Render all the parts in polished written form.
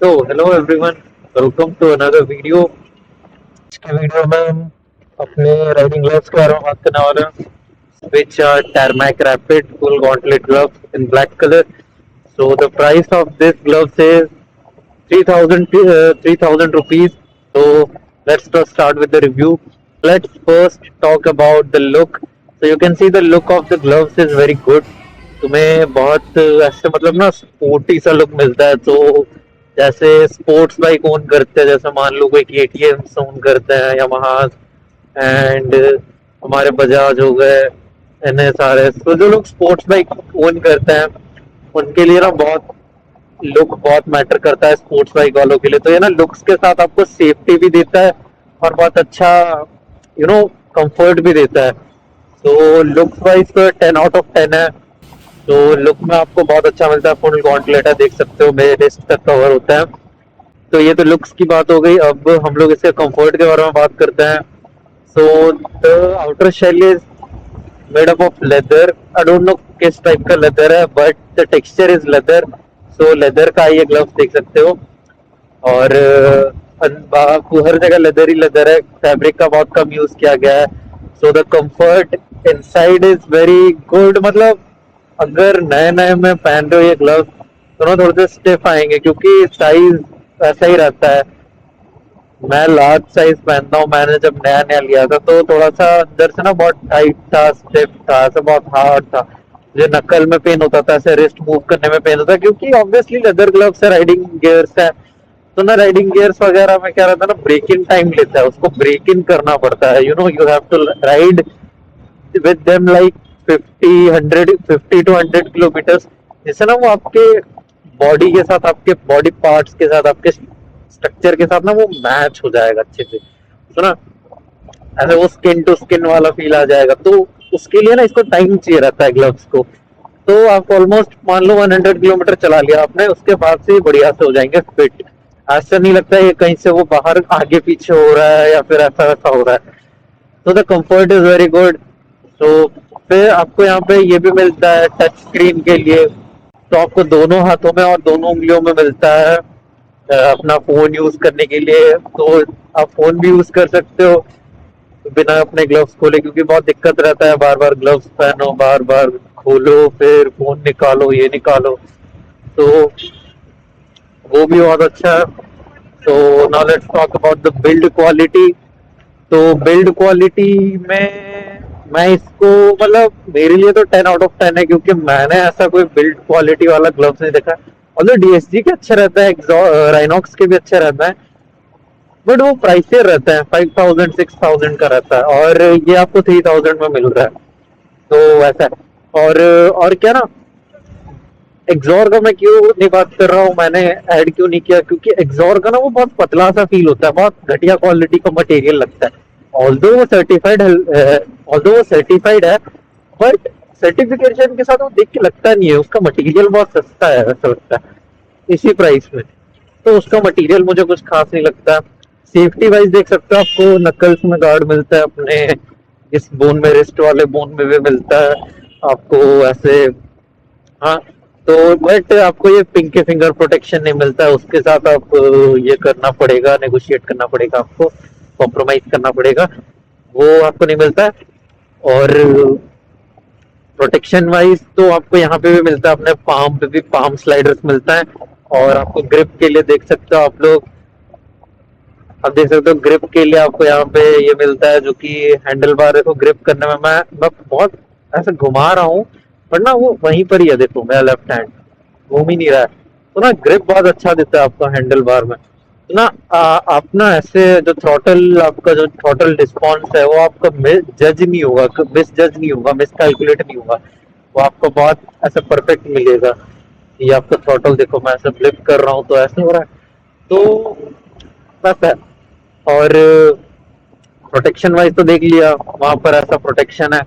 So, hello everyone, welcome to another video. आज के video में हम अपने राइडिंग ग्लव्स के बारे में बात करने वाले हैं, which are Tarmac Rapid Full Gauntlet gloves in black color. So the price of this gloves is 3,000 rupees. So let's just start with the review. Let's first talk about the look. So you can see the look of the gloves is very good. तुम्हें बहुत ऐसे मतलब ना sporty सा look मिलता है। तो जैसे स्पोर्ट्स बाइक ओन करते हैं, जैसे मान लो कोई केटीएम ओन करते हैं, यामाहा एंड हमारे बजाज हो गए, NSRS। तो जो लोग स्पोर्ट्स बाइक ओन करते हैं उनके लिए ना बहुत लुक बहुत मैटर करता है स्पोर्ट्स बाइक वालों के लिए। तो ये ना लुक्स के साथ आपको सेफ्टी भी देता है और बहुत अच्छा कंफर्ट भी देता है। तो लुक्स वाइज तो 10 आउट ऑफ 10 है। तो लुक में आपको बहुत अच्छा मिलता है। फुल गॉन्टलेट है, देख सकते हो मेरे रिस्ट तक कवर होता है। तो ये तो लुक्स की बात हो गई। अब हम लोग इसके कंफर्ट के बारे में बात करते हैं। So the outer shell is made up of leather. I don't know किस टाइप का लेदर है, but the texture is leather. So leather का ये ग्लव्स देख सकते हो। और हर जगह लेदर ही लेदर है, फैब्रिक का बहुत कम यूज किया गया है। So the comfort inside is very good. मतलब अगर नए नए में पहन रहे हो ये ग्लव्स तो ना थोड़े से स्टिफ आएंगे, क्योंकि साइज ऐसा ही रहता है। मैं लार्ज साइज पहनता हूँ, मैंने जब नया नया लिया था तो थोड़ा सा अंदर से ना बहुत टाइट था, स्टिफ था, ऐसा बहुत हार्ड था। मुझे नकल में पेन होता था, ऐसे रिस्ट मूव करने में पेन होता था, क्योंकि ऑब्वियसली लेदर ग्लव्स है, राइडिंग गियर्स है। तो ना राइडिंग गियर्स वगैरह में क्या रहता है ना, ब्रेक इन टाइम लेता है, उसको ब्रेक इन करना पड़ता है। You have to ride with them like 50 to 100 जिससे ना वो आपके बॉडी के साथ, आपके बॉडी पार्ट्स के साथ, आपके स्ट्रक्चर के साथ ना वो मैच हो जाएगा अच्छे से। तो ना ऐसे वो स्किन टू स्किन वाला फील आ जाएगा। तो उसके लिए ना इसको टाइम चाहिए रहता है ग्लव्स को। तो आप ऑलमोस्ट मान लो 100 किलोमीटर चला लिया आपने, उसके बाद से बढ़िया से हो जाएंगे फिट। ऐसा नहीं लगता है कहीं से वो बाहर आगे पीछे हो रहा है या फिर ऐसा वैसा हो रहा है। तो the comfort is very good. तो फिर आपको यहाँ पे ये भी मिलता है टच स्क्रीन के लिए। तो आपको दोनों हाथों में और दोनों उंगलियों में मिलता है अपना फोन यूज करने के लिए। तो आप फोन भी यूज कर सकते हो बिना अपने ग्लव्स खोले, क्योंकि बहुत दिक्कत रहता है, बार बार ग्लव्स पहनो, बार बार खोलो, फिर फोन निकालो, ये निकालो। तो वो भी बहुत अच्छा है। तो now let's talk about the build quality. तो बिल्ड क्वालिटी में मैं इसको मतलब मेरे लिए तो 10 आउट ऑफ 10 है, क्योंकि मैंने ऐसा कोई बिल्ड क्वालिटी वाला ग्लव्स नहीं देखा। और DSG के अच्छा रहता है, राइनॉक्स के भी अच्छा रहता है, बट वो प्राइसियर रहता है, 5,000 6,000 का रहता है, और ये आपको 3,000 में मिल रहा है। तो वैसा है। और क्या ना, एग्जॉर का मैं क्यों नहीं बात कर रहा हूँ, मैंने ऐड क्यों नहीं किया, क्योंकि एग्जॉर का ना वो बहुत पतला सा फील होता है, बहुत घटिया क्वालिटी का मटेरियल लगता है। ऑल्दो वो सर्टिफाइड है, बट सर्टिफिकेशन के साथ वो देख के लगता नहीं है। उसका मटेरियल बहुत सस्ता है, ऐसा लगता है इसी प्राइस में। तो उसका मटेरियल मुझे कुछ खास नहीं लगता। सेफ्टी वाइज देख सकते हो, आपको नकल्स में गार्ड मिलता है, अपने इस बोन में, रिस्ट वाले बोन में भी मिलता है आपको ऐसे। हाँ। तो बट आपको ये पिंक फिंगर प्रोटेक्शन नहीं मिलता है, उसके साथ आप ये करना पड़ेगा, नेगोशिएट करना पड़ेगा, आपको कॉम्प्रोमाइज करना पड़ेगा, वो आपको नहीं मिलता है। और प्रोटेक्शन वाइज तो आपको यहाँ पे भी मिलता है, अपने पाम पे भी पाम स्लाइडर्स मिलता है। और आपको ग्रिप के लिए देख सकते हो आप लोग, आप देख सकते हो ग्रिप के लिए आपको यहाँ पे ये मिलता है, जो कि हैंडल बार को ग्रिप करने में मैं बहुत ऐसे घुमा रहा हूँ, पर ना वो वहीं पर ही है, देखो मेरा लेफ्ट हैंड घूम ही नहीं रहा है। तो ना ग्रिप बहुत अच्छा देता है आपका हैंडल बार में। तो ना आप ना ऐसे जो थ्रॉटल, आपका जो थ्रॉटल रिस्पॉन्स है वो आपका जज नहीं होगा, मिस जज नहीं होगा, मिस कैलकुलेट नहीं होगा। वो आपको बहुत ऐसा परफेक्ट मिलेगा। ये आपका थ्रॉटल देखो, मैं ऐसे फ्लिप कर रहा हूँ तो ऐसे हो रहा है। तो बस है। और प्रोटेक्शन वाइज तो देख लिया, वहां पर ऐसा प्रोटेक्शन है।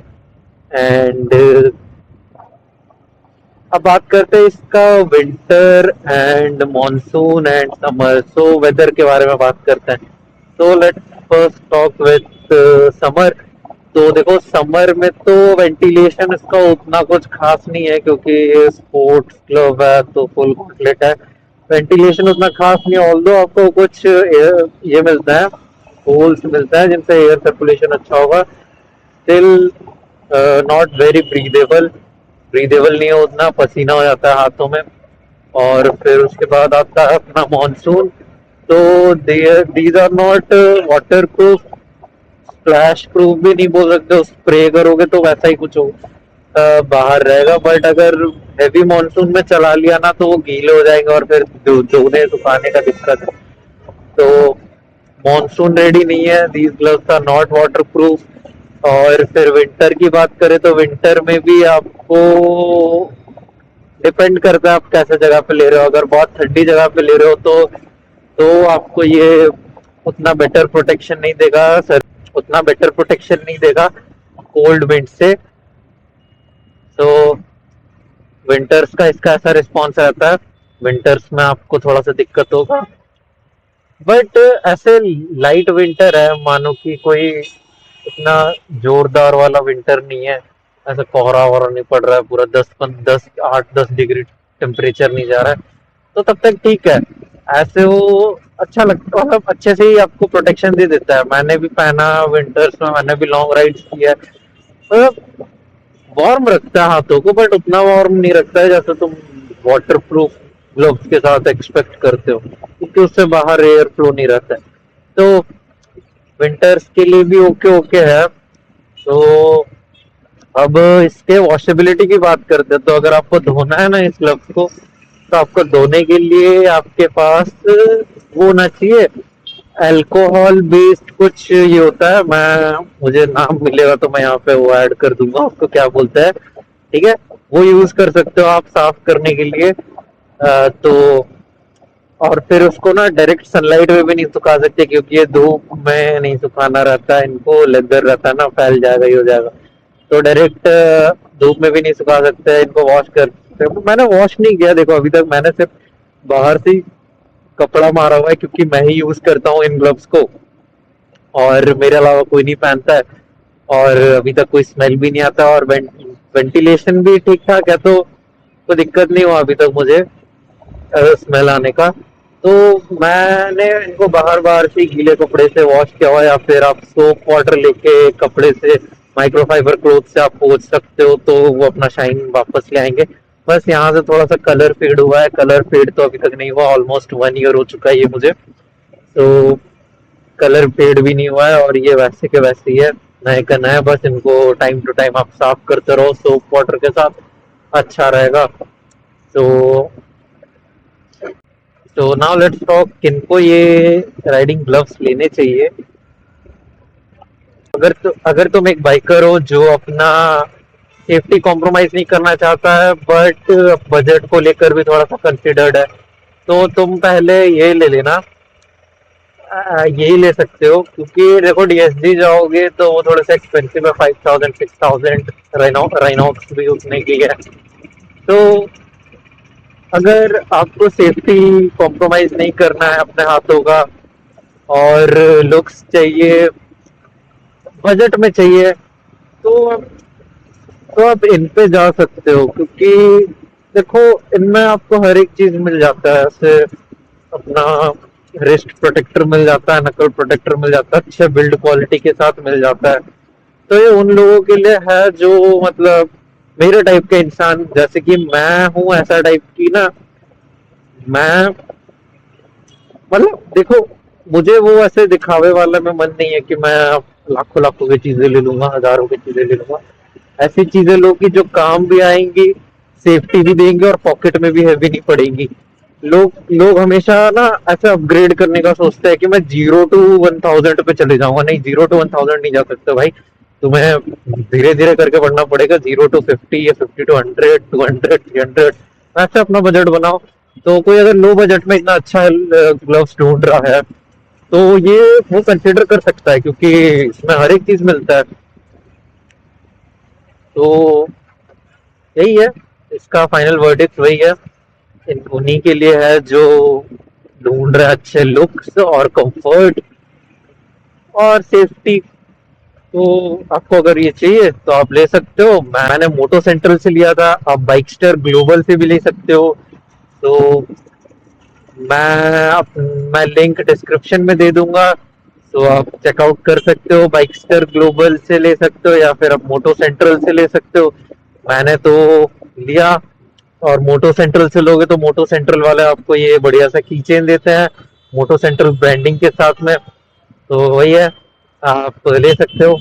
एंड अब बात करते हैं इसका winter and monsoon and summer. So whether के बारे में बात करते हैं। तो let's first talk with summer. तो देखो समर में तो वेंटिलेशन इसका उतना कुछ खास नहीं है, क्योंकि स्पोर्ट्स क्लब है तो फुल कॉम्प्लीट है। वेंटिलेशन उतना खास नहीं, ऑल्दो आपको कुछ ये मिलता है, होल्स मिलता है जिनसे एयर सर्कुलेशन अच्छा होगा, still not very breathable. Breathable नहीं है उतना, पसीना हो जाता है हाथों में। और फिर उसके बाद आता है अपना मानसून। तो these are not waterproof, splash proof भी नहीं बोल सकते, स्प्रे करोगे तो वैसा ही कुछ हो बाहर रहेगा। बट अगर हैवी मानसून में चला लिया ना तो वो गीले हो जाएंगे और फिर धोने सुखाने का दिक्कत है। तो मानसून रेडी नहीं है, these gloves are not waterproof. और फिर विंटर की बात करें तो विंटर में भी आपको डिपेंड करता है आप कैसे जगह पे ले रहे हो। अगर बहुत ठंडी जगह पे ले रहे हो तो आपको ये उतना बेटर प्रोटेक्शन नहीं देगा सर, उतना बेटर प्रोटेक्शन नहीं देगा कोल्ड विंड से। तो विंटर्स का इसका ऐसा रिस्पॉन्स रहता है, विंटर्स में आपको थोड़ा सा दिक्कत होगा। बट ऐसे लाइट विंटर है, मानो कि कोई इतना जोरदार वाला विंटर नहीं है, ऐसे कोहरा वोहरा नहीं पड़ रहा है पूरा, 10 8 10 डिग्री टेम्परेचर नहीं जा रहा है, तो तब तक ठीक है। ऐसे वो अच्छा लगता है, मतलब अच्छे से ही आपको प्रोटेक्शन दे देता है। मैंने भी पहना विंटर्स में, मैंने भी लॉन्ग राइड्स किया, मतलब वार्म रखता है हाथों को, बट उतना वार्म नहीं रखता है जैसे तुम वाटर प्रूफ ग्लव्स के साथ एक्सपेक्ट करते हो, क्योंकि उससे बाहर एयर फ्लो नहीं रहता है। तो विंटर्स के लिए भी ओके ओके है। तो अब इसके वॉशेबिलिटी की बात करते हैं, तो अगर आपको धोना है ना इस ग्लव्स को, तो आपको धोने के लिए आपके पास वो होना चाहिए, अल्कोहल बेस्ड कुछ ये होता है, मैं मुझे नाम मिलेगा तो मैं यहाँ पे वो ऐड कर दूंगा आपको क्या बोलता है, ठीक है। वो यूज कर सकते हो आप साफ करने के लिए। तो और फिर उसको ना डायरेक्ट सनलाइट में भी नहीं सुखा सकते, क्योंकि ये धूप में नहीं सुखाना रहता है, इनको लेदर रहता है ना, फैल जाएगा, ये हो जाएगा। तो डायरेक्ट धूप में भी नहीं सुखा सकते, इनको वॉश कर सकते हैं। मैंने वॉश नहीं किया देखो अभी तक, मैंने सिर्फ बाहर से कपड़ा मारा हुआ है, क्योंकि मैं ही यूज करता हूँ इन ग्लव्स को, और मेरे अलावा कोई नहीं पहनता है। और अभी तक कोई स्मेल भी नहीं आता, और वेंटिलेशन भी ठीक ठाक है, तो कोई दिक्कत नहीं हुआ अभी तक मुझे स्मेल आने का। तो मैंने इनको बाहर बाहर से गीले कपड़े से वॉश किया हुआ, या फिर आप सोप वाटर लेके कपड़े से, माइक्रोफाइबर क्लोथ से आप पोंछ सकते हो, तो वो अपना शाइन वापस ले आएंगे। बस यहाँ से थोड़ा सा कलर फेड हुआ है, कलर फेड तो अभी तक नहीं हुआ, ऑलमोस्ट 1 ईयर हो चुका है ये मुझे। तो कलर फेड भी नहीं हुआ है, और ये वैसे के वैसे ही है, नए का नया। बस इनको टाइम टू टाइम आप साफ करते रहो सोप वाटर के साथ, अच्छा रहेगा। तो नाउ लेट्स टॉक किनको ये राइडिंग ग्लव्स लेने चाहिए। अगर तुम एक बाइकर हो जो अपना सेफ्टी कॉम्प्रोमाइज नहीं करना चाहता है, बट बजट को लेकर भी थोड़ा सा कंसिडर्ड है, तो तुम पहले ये ले लेना, यही ले सकते हो। क्योंकि देखो डीएसजी जाओगे तो वो थोड़ा सा एक्सपेंसिव है, 5000 6000, राइनॉक्स भी उतने की है। तो अगर आपको सेफ्टी कॉम्प्रोमाइज नहीं करना है अपने हाथों का, और लुक्स चाहिए, बजट में चाहिए, तो आप इन पे जा सकते हो। क्योंकि देखो इनमें आपको हर एक चीज मिल जाता है, जैसे अपना रिस्ट प्रोटेक्टर मिल जाता है, नकल प्रोटेक्टर मिल जाता है, अच्छे बिल्ड क्वालिटी के साथ मिल जाता है। तो ये उन लोगों के लिए है जो मतलब मेरे टाइप के इंसान, जैसे कि मैं हूँ ऐसा टाइप की ना, मैं मतलब देखो, मुझे वो ऐसे दिखावे वाला में मन नहीं है कि मैं लाखों लाखों की चीजें ले लूंगा, हजारों की चीजें ले लूंगा। ऐसी चीजें लो कि जो काम भी आएंगी, सेफ्टी भी देंगे, और पॉकेट में भी हैवी नहीं पड़ेंगी। लोग लोग हमेशा ना ऐसे अपग्रेड करने का सोचते हैं कि मैं 0 to 1000 पे चले जाऊंगा। नहीं, 0 to 1000 नहीं जा सकते भाई, तुम्हें धीरे धीरे करके बढ़ना पड़ेगा, 0 to 50 या 50 to 100, 200, 300, ऐसे अपना बजट बनाओ। तो कोई अगर लो बजट में इतना अच्छा ग्लव्स ढूंढ रहा है, तो ये वो कंसिडर कर सकता है, क्योंकि इसमें हर एक चीज मिलता है। तो यही है, इसका फाइनल वर्डिक्ट वही है, उन्हीं के लिए है जो ढूंढ रहे अच्छे लुक्स और कंफर्ट और सेफ्टी। तो आपको अगर ये चाहिए तो आप ले सकते हो, मैंने मोटो सेंट्रल से लिया था, आप बाइकस्टर ग्लोबल से भी ले सकते हो। तो मैं लिंक डिस्क्रिप्शन में दे दूंगा, तो आप चेकआउट कर सकते हो। बाइकस्टर ग्लोबल से ले सकते हो या फिर आप मोटो सेंट्रल से ले सकते हो। मैंने तो लिया, और मोटो सेंट्रल से लोगे तो मोटो सेंट्रल वाले आपको ये बढ़िया सा कीचेन देते हैं मोटो सेंट्रल ब्रांडिंग के साथ में। तो वही है, आप ले सकते हो।